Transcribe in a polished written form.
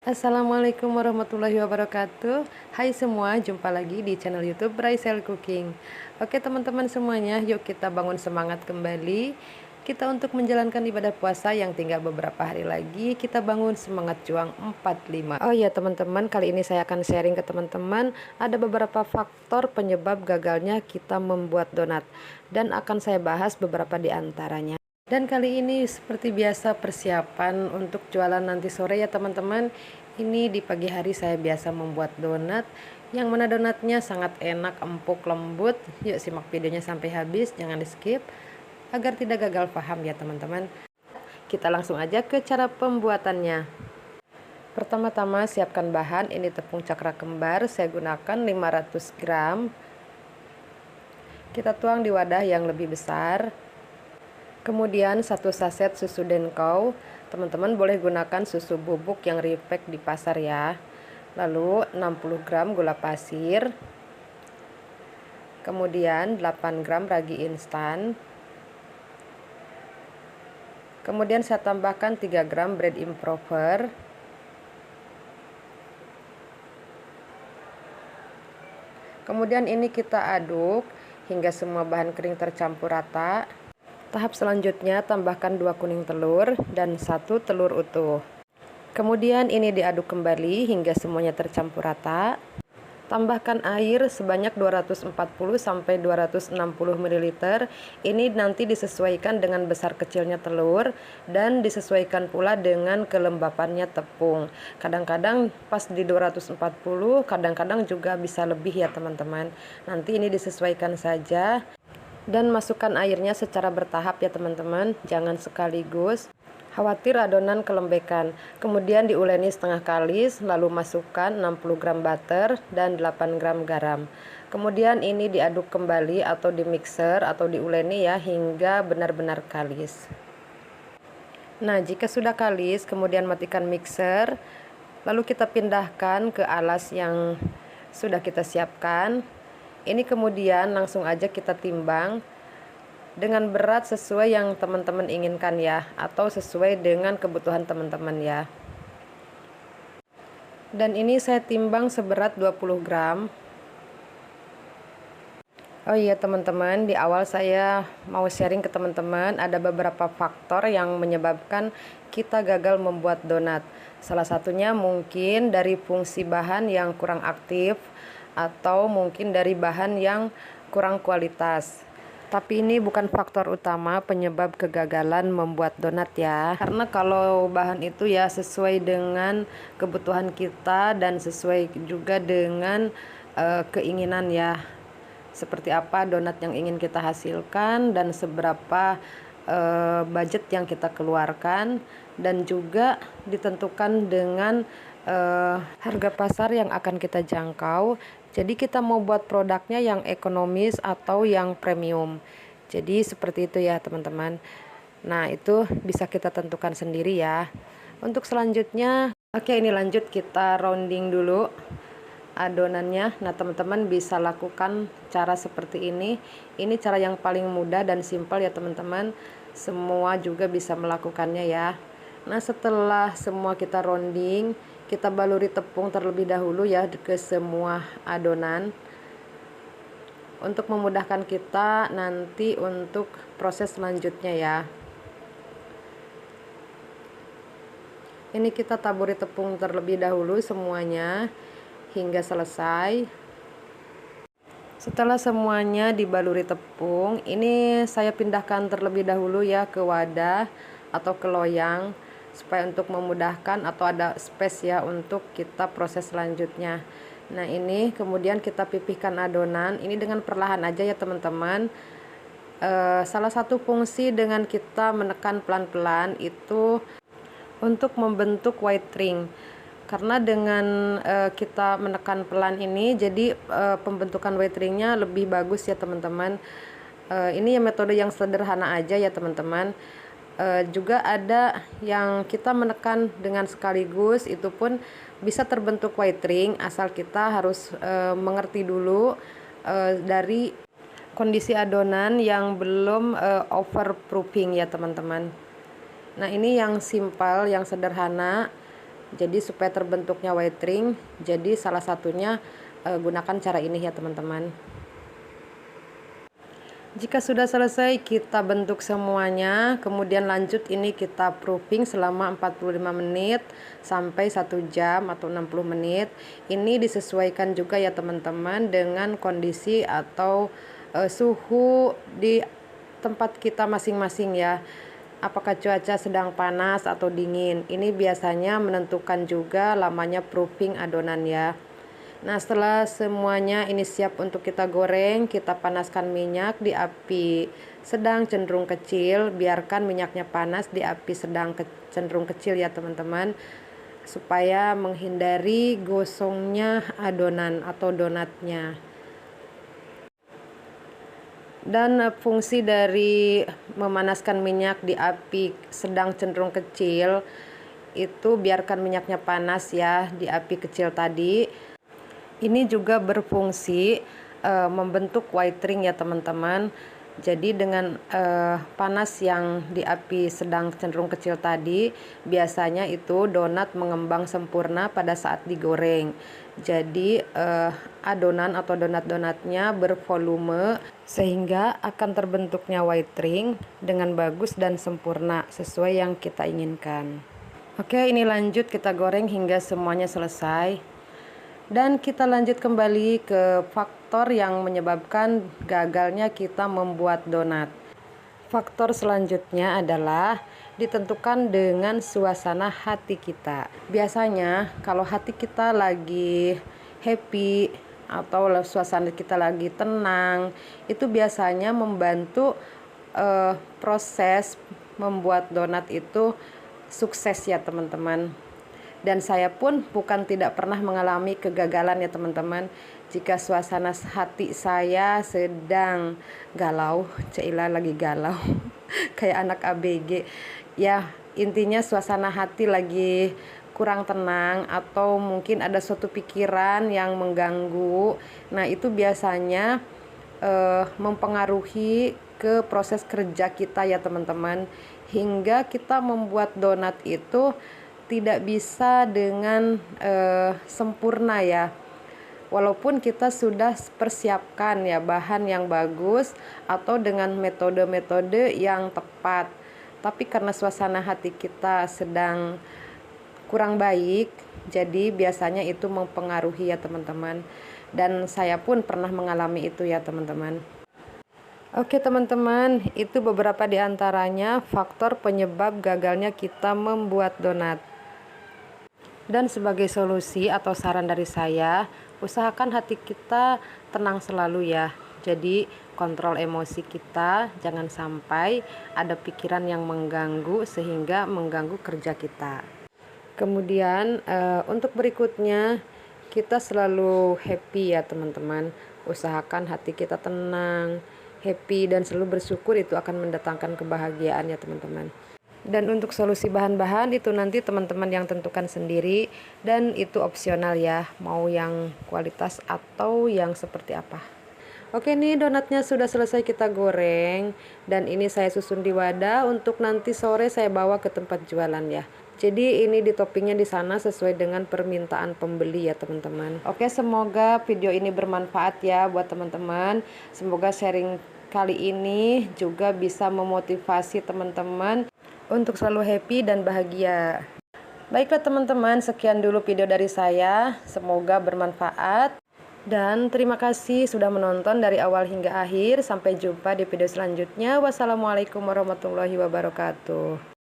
Assalamualaikum warahmatullahi wabarakatuh. Hai semua, jumpa lagi di channel YouTube Raisel Cooking. Oke teman-teman semuanya, yuk kita bangun semangat kembali. Kita untuk menjalankan ibadah puasa yang tinggal beberapa hari lagi. Kita bangun semangat juang 45. Oh iya teman-teman, kali ini saya akan sharing ke teman-teman ada beberapa faktor penyebab gagalnya kita membuat donat, dan akan saya bahas beberapa di antaranya. Dan kali ini seperti biasa persiapan untuk jualan nanti sore ya teman-teman. Ini di pagi hari saya biasa membuat donat, yang mana donatnya sangat enak, empuk, lembut. Yuk simak videonya sampai habis, jangan di skip agar tidak gagal paham ya teman-teman. Kita langsung aja ke cara pembuatannya. Pertama-tama siapkan bahan. Ini tepung cakra kembar, saya gunakan 500 gram. Kita tuang di wadah yang lebih besar. Kemudian 1 saset susu Denkau. Teman-teman boleh gunakan susu bubuk yang repack di pasar ya. Lalu 60 gram gula pasir. Kemudian 8 gram ragi instan. Kemudian saya tambahkan 3 gram bread improver. Kemudian ini kita aduk hingga semua bahan kering tercampur rata. Tahap selanjutnya tambahkan 2 kuning telur dan 1 telur utuh. Kemudian ini diaduk kembali hingga semuanya tercampur rata. Tambahkan air sebanyak 240-260 ml. Ini nanti disesuaikan dengan besar kecilnya telur dan disesuaikan pula dengan kelembapannya tepung. Kadang-kadang pas di 240, kadang-kadang juga bisa lebih ya teman-teman. Nanti ini disesuaikan saja. Dan masukkan airnya secara bertahap ya teman-teman, jangan sekaligus, khawatir adonan kelembekan. Kemudian diuleni setengah kalis, lalu masukkan 60 gram butter dan 8 gram garam. Kemudian ini diaduk kembali atau di mixer atau diuleni ya hingga benar-benar kalis. Nah jika sudah kalis, kemudian matikan mixer, lalu kita pindahkan ke alas yang sudah kita siapkan. Ini kemudian langsung aja kita timbang dengan berat sesuai yang teman-teman inginkan ya, atau sesuai dengan kebutuhan teman-teman ya. Dan ini saya timbang seberat 20 gram. Oh iya teman-teman, di awal saya mau sharing ke teman-teman ada beberapa faktor yang menyebabkan kita gagal membuat donat. Salah satunya mungkin dari fungsi bahan yang kurang aktif, atau mungkin dari bahan yang kurang kualitas. Tapi ini bukan faktor utama penyebab kegagalan membuat donat ya. Karena kalau bahan itu ya sesuai dengan kebutuhan kita dan sesuai juga dengan keinginan ya. Seperti apa donat yang ingin kita hasilkan dan seberapa budget yang kita keluarkan, dan juga ditentukan dengan harga pasar yang akan kita jangkau. Jadi kita mau buat produknya yang ekonomis atau yang premium. Jadi seperti itu ya teman-teman. Nah itu bisa kita tentukan sendiri ya. Untuk selanjutnya, oke ini lanjut kita rounding dulu adonannya. Nah teman-teman bisa lakukan cara seperti ini. Ini cara yang paling mudah dan simpel ya teman-teman. Semua juga bisa melakukannya ya. Nah setelah semua kita rounding, kita baluri tepung terlebih dahulu ya ke semua adonan, untuk memudahkan kita nanti untuk proses selanjutnya ya. Ini kita taburi tepung terlebih dahulu semuanya hingga selesai. Setelah semuanya dibaluri tepung, ini saya pindahkan terlebih dahulu ya ke wadah atau ke loyang, supaya untuk memudahkan atau ada space ya untuk kita proses selanjutnya. Nah ini kemudian kita pipihkan adonan ini dengan perlahan aja ya teman-teman. Salah satu fungsi dengan kita menekan pelan-pelan itu untuk membentuk white ring. Karena dengan kita menekan pelan ini, jadi pembentukan white ringnya lebih bagus ya teman-teman. Ini ya metode yang sederhana aja ya teman-teman. Juga ada yang kita menekan dengan sekaligus, itu pun bisa terbentuk white ring, asal kita harus mengerti dulu dari kondisi adonan yang belum overproofing ya teman-teman. Nah ini yang simpel, yang sederhana. Jadi supaya terbentuknya white ring, jadi salah satunya gunakan cara ini ya teman-teman. Jika sudah selesai kita bentuk semuanya, kemudian lanjut ini kita proofing selama 45 menit sampai 1 jam atau 60 menit. Ini disesuaikan juga ya teman-teman dengan kondisi atau suhu di tempat kita masing-masing ya. Apakah cuaca sedang panas atau dingin. Ini biasanya menentukan juga lamanya proofing adonan ya. Nah, setelah semuanya ini siap untuk kita goreng, kita panaskan minyak di api sedang cenderung kecil. Biarkan minyaknya panas di api sedang cenderung kecil ya teman-teman, supaya menghindari gosongnya adonan atau donatnya. Dan fungsi dari memanaskan minyak di api sedang cenderung kecil itu biarkan minyaknya panas ya di api kecil tadi. Ini juga berfungsi membentuk white ring ya teman-teman. Jadi dengan panas yang di api sedang cenderung kecil tadi, biasanya itu donat mengembang sempurna pada saat digoreng. Jadi adonan atau donat-donatnya bervolume sehingga akan terbentuknya white ring dengan bagus dan sempurna sesuai yang kita inginkan. Oke, ini lanjut kita goreng hingga semuanya selesai. Dan kita lanjut kembali ke faktor yang menyebabkan gagalnya kita membuat donat. Faktor selanjutnya adalah ditentukan dengan suasana hati kita. Biasanya kalau hati kita lagi happy atau suasana kita lagi tenang, itu biasanya membantu proses membuat donat itu sukses ya teman-teman. Dan saya pun bukan tidak pernah mengalami kegagalan ya teman-teman. Jika suasana hati saya sedang galau, Cila lagi galau, kayak anak ABG. Ya intinya suasana hati lagi kurang tenang atau mungkin ada suatu pikiran yang mengganggu. Nah itu biasanya mempengaruhi ke proses kerja kita ya teman-teman. Hingga kita membuat donat itu tidak bisa dengan sempurna ya. Walaupun kita sudah persiapkan ya bahan yang bagus atau dengan metode-metode yang tepat, tapi karena suasana hati kita sedang kurang baik, jadi biasanya itu mempengaruhi ya teman-teman. Dan saya pun pernah mengalami itu ya teman-teman. Oke teman-teman, itu beberapa di antaranya faktor penyebab gagalnya kita membuat donat. Dan sebagai solusi atau saran dari saya, usahakan hati kita tenang selalu ya. Jadi kontrol emosi kita, jangan sampai ada pikiran yang mengganggu sehingga mengganggu kerja kita. Kemudian untuk berikutnya, kita selalu happy ya teman-teman. Usahakan hati kita tenang, happy dan selalu bersyukur, itu akan mendatangkan kebahagiaan ya teman-teman. Dan untuk solusi bahan-bahan itu nanti teman-teman yang tentukan sendiri, dan itu opsional ya, mau yang kualitas atau yang seperti apa. Oke, nih donatnya sudah selesai kita goreng, dan ini saya susun di wadah untuk nanti sore saya bawa ke tempat jualan ya. Jadi ini di toppingnya di sana sesuai dengan permintaan pembeli ya teman-teman. Oke, semoga video ini bermanfaat ya buat teman-teman. Semoga sharing kali ini juga bisa memotivasi teman-teman untuk selalu happy dan bahagia. Baiklah teman-teman, sekian dulu video dari saya. Semoga bermanfaat. Dan terima kasih sudah menonton dari awal hingga akhir. Sampai jumpa di video selanjutnya. Wassalamualaikum warahmatullahi wabarakatuh.